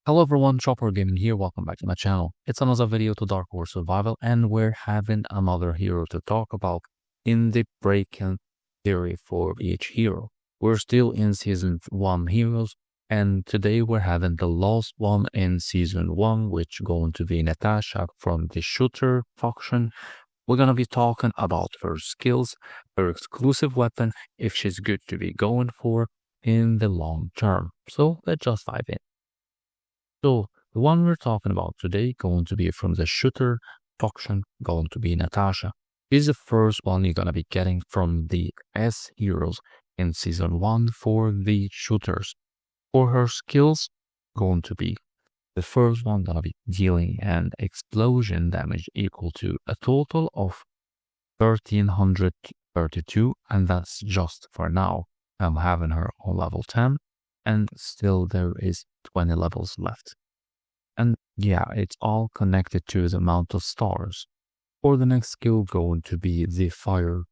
Hello everyone, Chopper Gaming here, welcome back to my channel. It's another video to Dark War Survival and we're having another hero to talk about in the break-in theory for each hero. We're still in Season 1 heroes and today we're having the last one in Season 1, which going to be Natasha from the shooter faction. We're gonna be talking about her skills, her exclusive weapon, if she's good to be going for in the long term. So let's just dive in. So the one we're talking about today going to be from the shooter faction, going to be Natasha. She's the first one you're gonna be getting from the S heroes in Season 1 for the shooters. For her skills, going to be the first one gonna be dealing an explosion damage equal to a total of 1332, and that's just for now. I'm having her on level 10 and still there is 20 levels left. And yeah, it's all connected to the amount of stars. For the next skill going to be the fire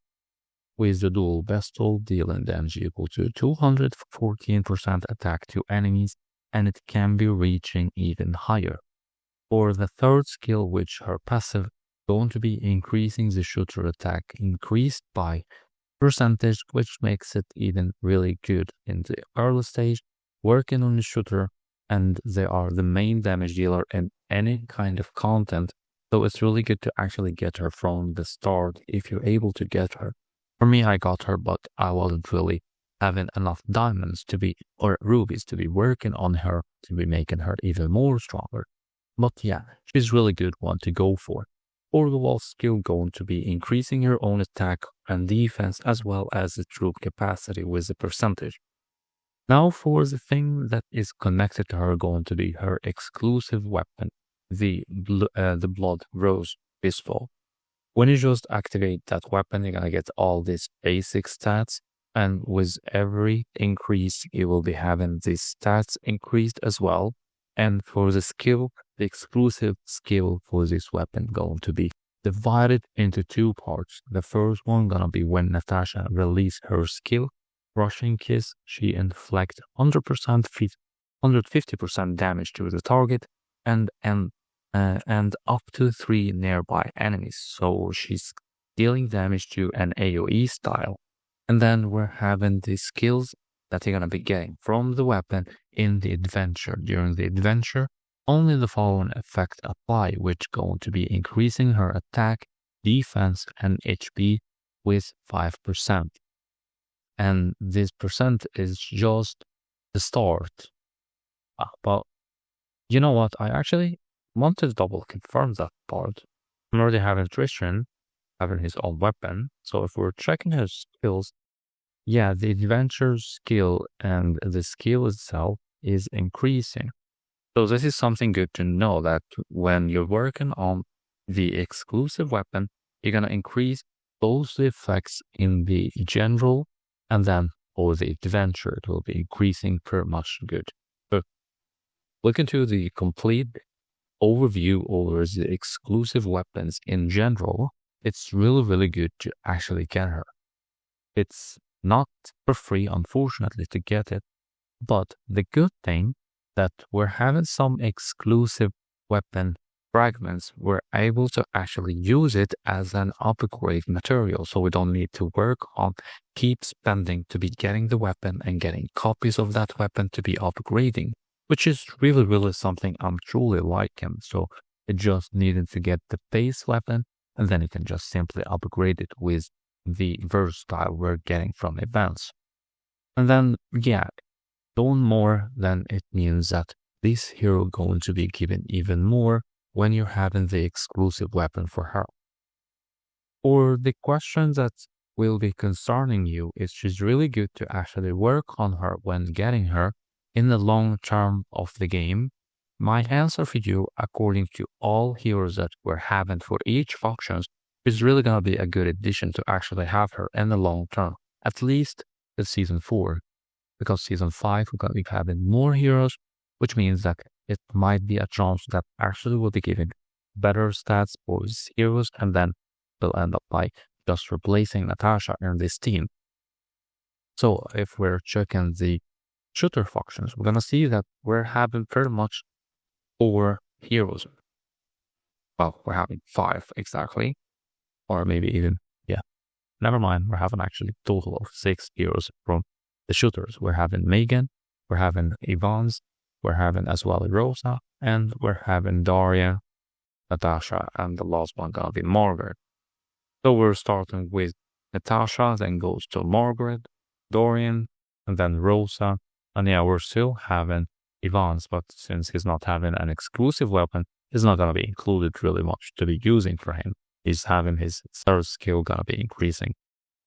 with the dual pistol dealing damage equal to 214% attack to enemies, and it can be reaching even higher. For the third skill, which her passive going to be increasing the shooter attack increased by percentage, which makes it even really good in the early stage, working on the shooter, and they are the main damage dealer in any kind of content. So it's really good to actually get her from the start if you're able to get her. For me, I got her, but I wasn't really having enough diamonds to be, or rubies to be working on her to be making her even more stronger. But yeah, she's really good one to go for. For the wall skill going to be increasing her own attack and defense as well as the troop capacity with the percentage. Now for the thing that is connected to her going to be her exclusive weapon, the Blood Rose pistol. When you just activate that weapon, you're gonna get all these basic stats, and with every increase, you will be having these stats increased as well. And for the skill, the exclusive skill for this weapon going to be divided into two parts. The first one gonna be when Natasha release her skill, Rushing Kiss. She inflict 150% damage to the target and up to 3 nearby enemies. So she's dealing damage to an AoE style. And then we're having the skills that you're gonna be getting from the weapon in the adventure. During the adventure, only the following effect apply, which going to be increasing her attack, defense, and HP with 5%. And this percent is just the start. But you know what? I actually want to double confirm that part. I'm already having Tristan having his own weapon. So if we're checking his skills, yeah, the adventure skill and the skill itself is increasing. So this is something good to know, that when you're working on the exclusive weapon, you're going to increase both the effects in the general and then for the adventure, it will be increasing pretty much good. So look into the complete overview over the exclusive weapons in general. It's really good to actually get her. It's not for free, unfortunately, to get it, but the good thing that we're having some exclusive weapon fragments, we're able to actually use it as an upgrade material, so we don't need to work on keep spending to be getting the weapon and getting copies of that weapon to be upgrading, which is really something I'm truly liking. So it just needed to get the base weapon, and then you can just simply upgrade it with the versatile we're getting from events. And then yeah, doing more, then it means that this hero going to be given even more when you're having the exclusive weapon for her. Or the question that will be concerning you is she's really good to actually work on her when getting her in the long term of the game. My answer for you, according to all heroes that we're having for each factions, is really going to be a good addition to actually have her in the long term, at least in Season 4. Because Season 5, we're going to be having more heroes, which means that it might be a chance that actually will be giving better stats for these heroes, and then we'll end up by just replacing Natasha in this team. So if we're checking the shooter factions, we're going to see that we're having pretty much 4 heroes. Well, we're having 5 exactly, or maybe even, yeah, never mind. We're having actually a total of 6 heroes from the shooters. We're having Megan, we're having Ivans, we're having as well Rosa, and we're having Daria, Natasha, and the last one gonna be Margaret. So we're starting with Natasha, then goes to Margaret, Dorian, and then Rosa. And yeah, we're still having Ivans, but since he's not having an exclusive weapon, it's not gonna be included really much to be using for him. He's having his third skill gonna be increasing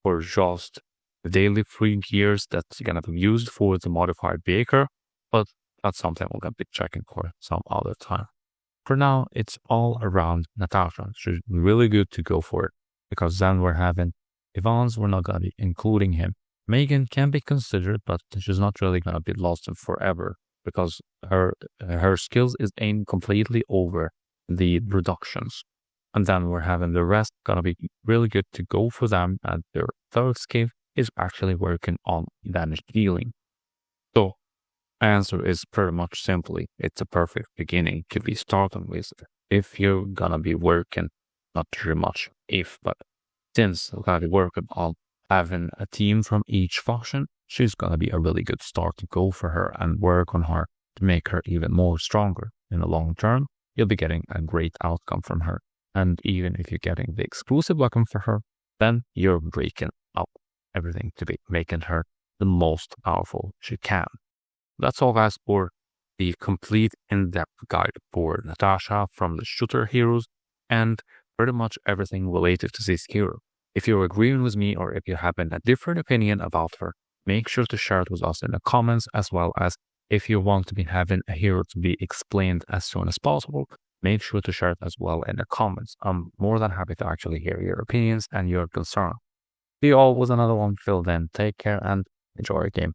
for just the daily free gears that's gonna be used for the modified Baker, but that's something we're gonna be checking for some other time. For now, it's all around Natasha. She's really good to go for it because then we're having Ivans, we're not gonna be including him. Megan can be considered, but she's not really gonna be lost in forever because her skills is aimed completely over the reductions. And then we're having the rest gonna be really good to go for them, and their third skill is actually working on damage dealing. So answer is pretty much simply, it's a perfect beginning to be starting with if you're gonna be working, not too much if, but since we're gonna be working on having a team from each faction, she's gonna be a really good start to go for her and work on her to make her even more stronger. In the long term, you'll be getting a great outcome from her. And even if you're getting the exclusive weapon for her, then you're breaking up everything to be making her the most powerful she can. That's all, guys, for the complete in-depth guide for Natasha from the shooter heroes and pretty much everything related to this hero. If you're agreeing with me or if you have a different opinion about her, make sure to share it with us in the comments, as well as if you want to be having a hero to be explained as soon as possible, make sure to share it as well in the comments. I'm more than happy to actually hear your opinions and your concern. See you all with another one. Till then, take care and enjoy your game.